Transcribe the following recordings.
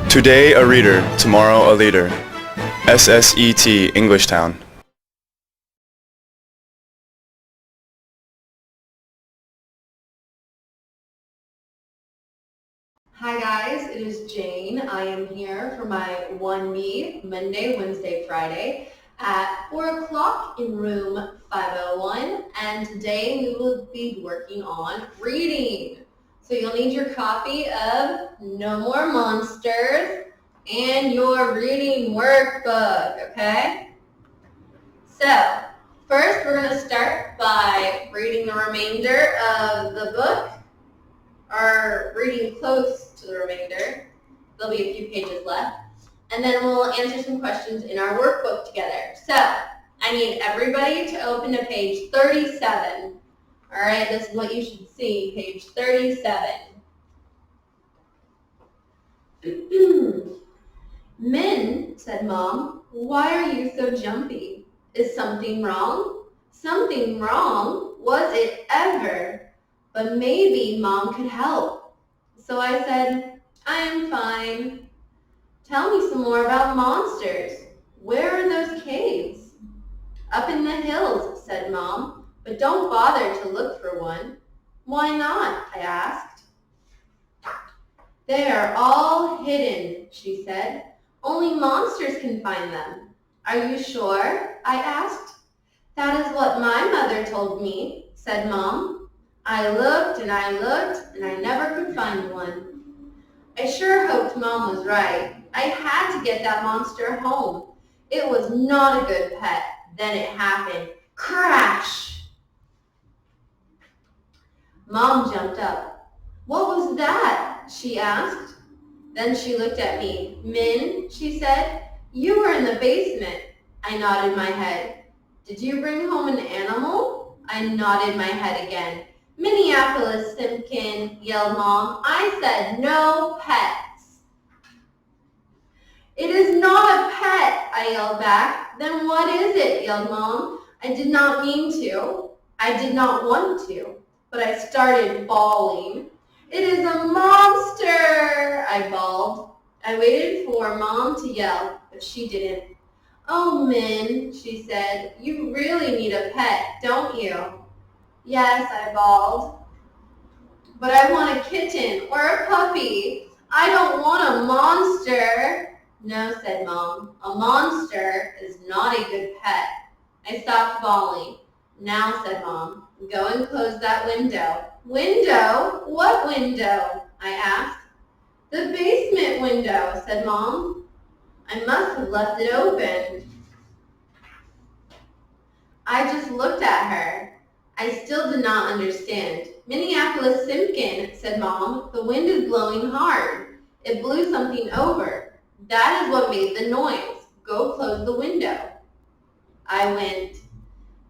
Today a reader, tomorrow a leader. SSET Englishtown. Hi guys, it is Jane. I am here for my 1B, Monday, Wednesday, Friday at 4 o'clock in room 501, and today we will be working on reading. So you'll need your copy of No More Monsters and your reading workbook, okay? So first we're going to start by reading the remainder of the book, or reading close to the remainder. There'll be a few pages left. And then we'll answer some questions in our workbook together. So I need everybody to open to page 37. All right, this is what you should see, page 37. Min, said Mom, why are you so jumpy? Is something wrong? Something wrong? Was it ever? But maybe Mom could help. So I said, I'm fine. Tell me some more about monsters. Where are those caves? Up in the hills, said Mom, but don't bother to look for one. Why not? I asked. They are all hidden, she said. Only monsters can find them. Are you sure? I asked. That is what my mother told me, said Mom. I looked and I looked and I never could find one. I sure hoped Mom was right. I had to get that monster home. It was not a good pet. Then it happened. Crash! Mom jumped up. What was that? She asked. Then she looked at me. Min, she said, you were in the basement. I nodded my head. Did you bring home an animal? I nodded my head again. Minneapolis Simpkin, yelled Mom. I said no pets. It is not a pet, I yelled back. Then what is it, yelled Mom. I did not mean to. I did not want to, but I started bawling. It is a monster, I bawled. I waited for Mom to yell, but she didn't. Oh, Min, she said, you really need a pet, don't you? Yes, I bawled. But I want a kitten or a puppy. I don't want a monster. No, said Mom. A monster is not a good pet. I stopped bawling. Now, said Mom, go and close that window. Window? What window? I asked. The basement window, said Mom. I must have left it open. I just looked at her. I still did not understand. Minneapolis Simpkin, said Mom, the wind is blowing hard. It blew something over. That is what made the noise. Go close the window. I went.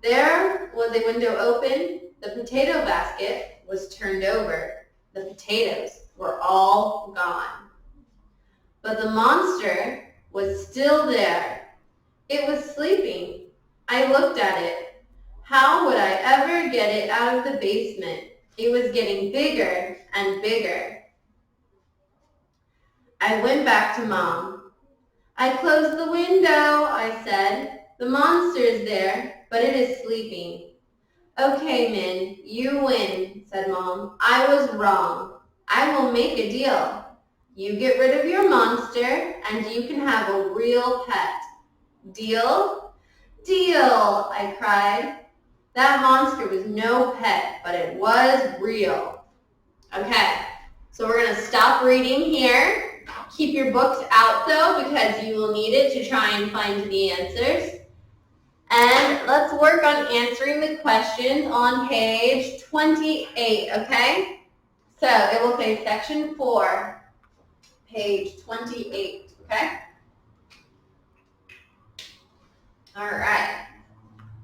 There was a window open. The potato basket was turned over. The potatoes were all gone. But the monster was still there. It was sleeping. I looked at it. How would I ever get it out of the basement? It was getting bigger and bigger. I went back to Mom. I closed the window, I said. The monster is there, but it is sleeping. Okay, Min, you win, said Mom. I was wrong. I will make a deal. You get rid of your monster, and you can have a real pet. Deal? Deal, I cried. That monster was no pet, but it was real. Okay, so we're going to stop reading here. Keep your books out, though, because you will need it to try and find the answers. And let's work on answering the questions on page 28, okay? So it will say section 4, page 28, okay? All right.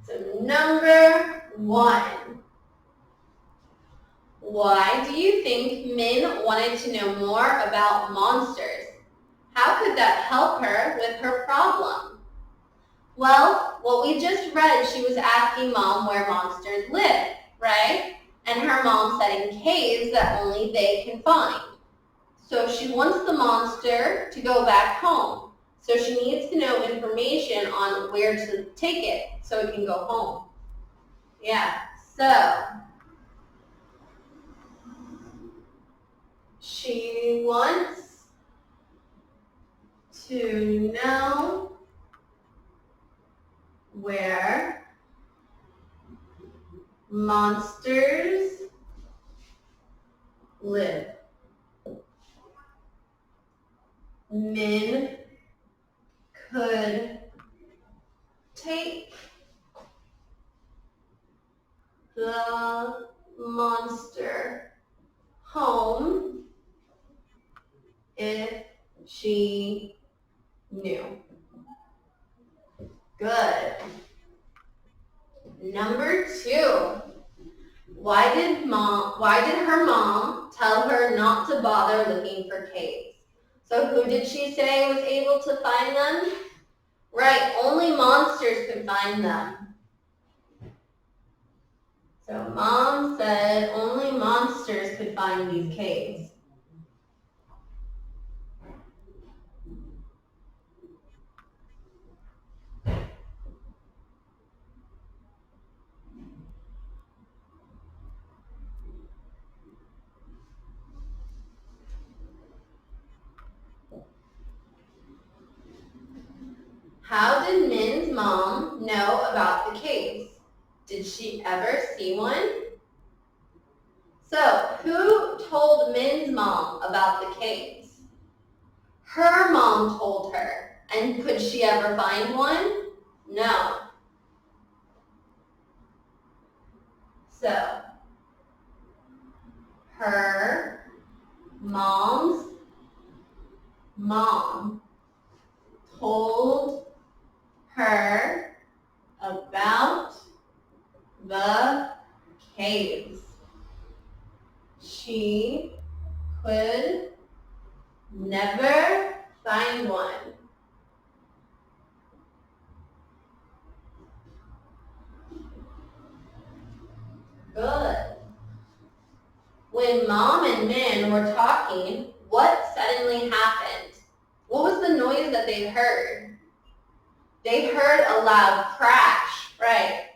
So number 1. Why do you think Min wanted to know more about monsters? How could that help her with her problem? Well, what we just read, she was asking Mom where monsters live, right? And her mom said in caves that only they can find. So she wants the monster to go back home. So she needs to know information on where to take it so it can go home. Yeah, so she wants to know where monsters live. Min could take the monster home if she knew. Good. Number 2. Why did her mom tell her not to bother looking for caves? So who did she say was able to find them? Right, only monsters could find them. So Mom said only monsters could find these caves. How did Min's mom know about the caves? Did she ever see one? So, who told Min's mom about the caves? Her mom told her. And could she ever find one? No. So, her mom's mom told her about the caves. She could never find one. Good. When Mom and Min were talking, what suddenly happened? What was the noise that they heard? They heard a loud crash, right?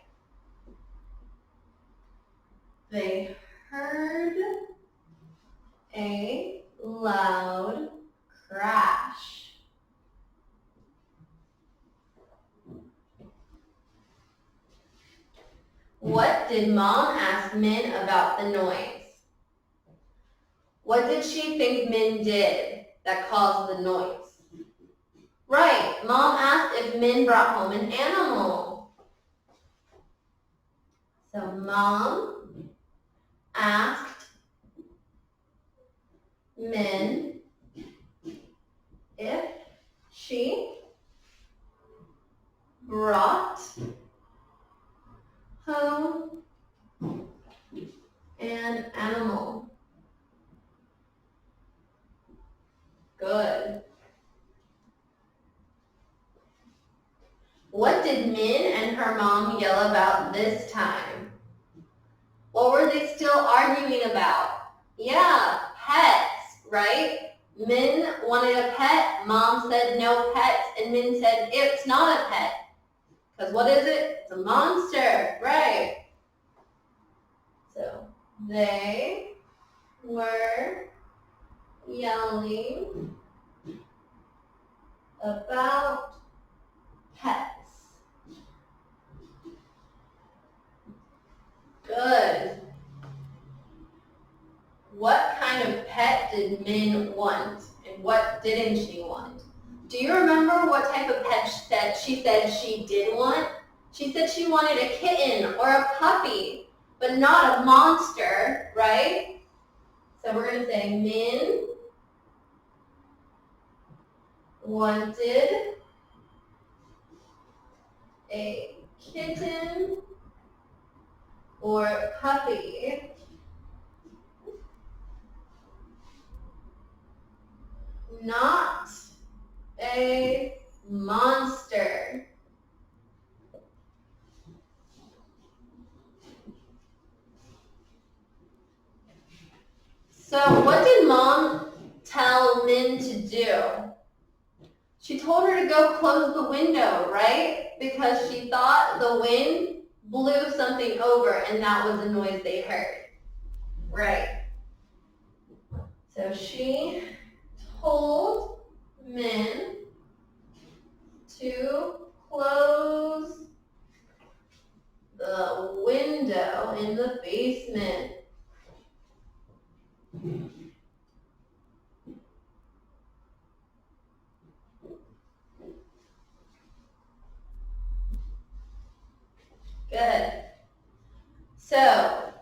They heard a loud crash. What did Mom ask Min about the noise? What did she think Min did that caused the noise? Right, Mom asked if Min brought home an animal. So Mom asked Min if she brought home an animal. Good. What did Min and her mom yell about this time? What were they still arguing about? Yeah, pets, right? Min wanted a pet, Mom said no pets, and Min said it's not a pet. Because what is it? It's a monster, right? So they were yelling about pets. Good. What kind of pet did Min want and what didn't she want? Do you remember what type of pet she said she did want? She said she wanted a kitten or a puppy, but not a monster, right? So we're going to say Min wanted a kitten or puppy, not a monster. So what did Mom tell Min to do? She told her to go close the window, right? Because she thought the wind blew something over and that was the noise they heard. Right. So she told Min to close the window in the basement. Good. So,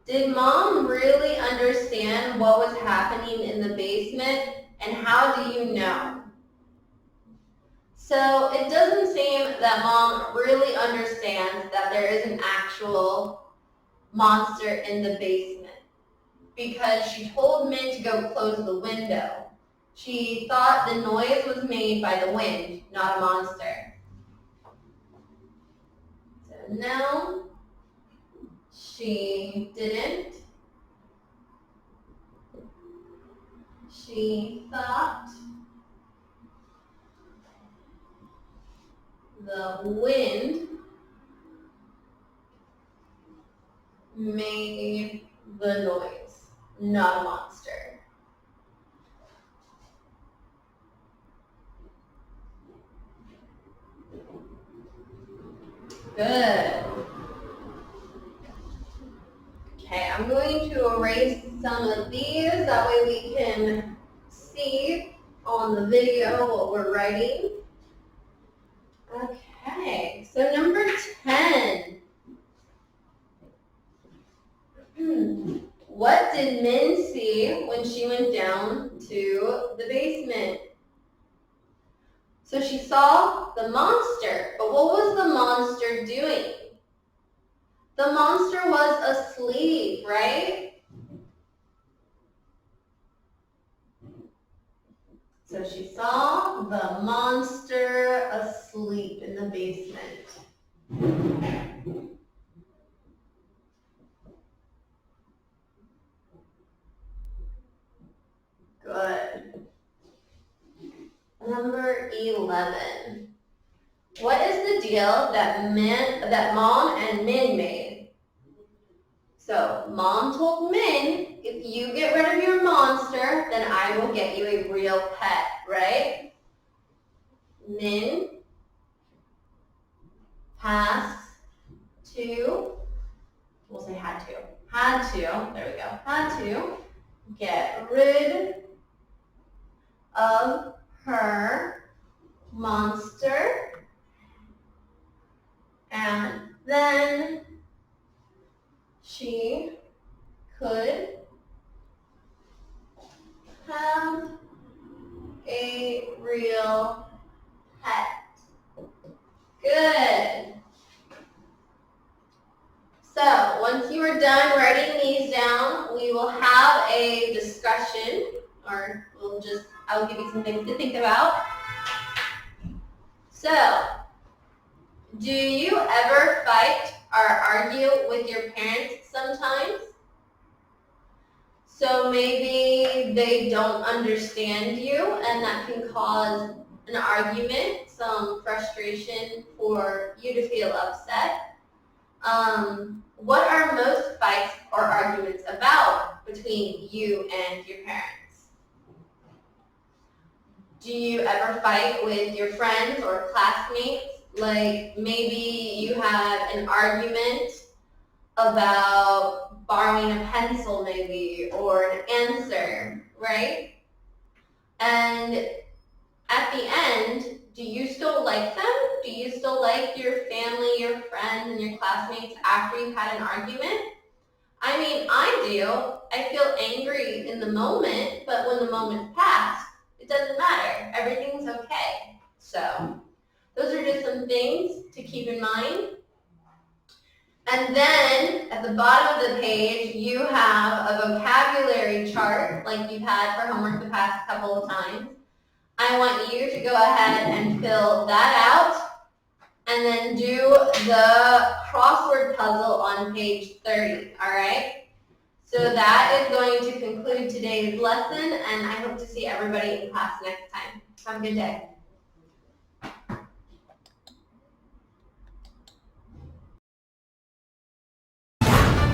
did Mom really understand what was happening in the basement, and how do you know? So, it doesn't seem that Mom really understands that there is an actual monster in the basement, because she told Min to go close the window. She thought the noise was made by the wind, not a monster. So no, she didn't. She thought the wind made the noise, not a monster. Good. Okay, I'm going to erase some of these, that way we can see on the video what we're writing. Okay, so number 10. What did Min see when she went down to the basement? So she saw the monster, but what was the monster doing? The monster was asleep, right? So she saw the monster asleep in the basement. Good. Number 11. What is the deal that Mom and Min made? So Mom told Min, if you get rid of your monster, then I will get you a real pet, right? Min has to, we'll say had to, there we go, had to get rid of her monster, and then she could have a real pet. Good. So once you are done writing these down, we will have a discussion, or I'll give you some things to think about. So, do you ever fight or argue with your parents sometimes? So maybe they don't understand you, and that can cause an argument, some frustration for you to feel upset. What are most fights or arguments about between you and your parents? Do you ever fight with your friends or classmates? Like maybe you have an argument about borrowing a pencil maybe, or an answer, right? And at the end, do you still like them? Do you still like your family, your friends, and your classmates after you've had an argument? I mean, I do. I feel angry in the moment, but when the moment's passed, it doesn't matter. Everything's okay. So those are just some things to keep in mind. And then at the bottom of the page, you have a vocabulary chart like you've had for homework the past couple of times. I want you to go ahead and fill that out and then do the crossword puzzle on page 30, all right? So that is going to conclude today's lesson, and I hope to see everybody in class next time. Have a good day.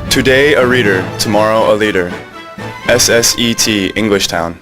Today a reader, tomorrow a leader. SSET English Town.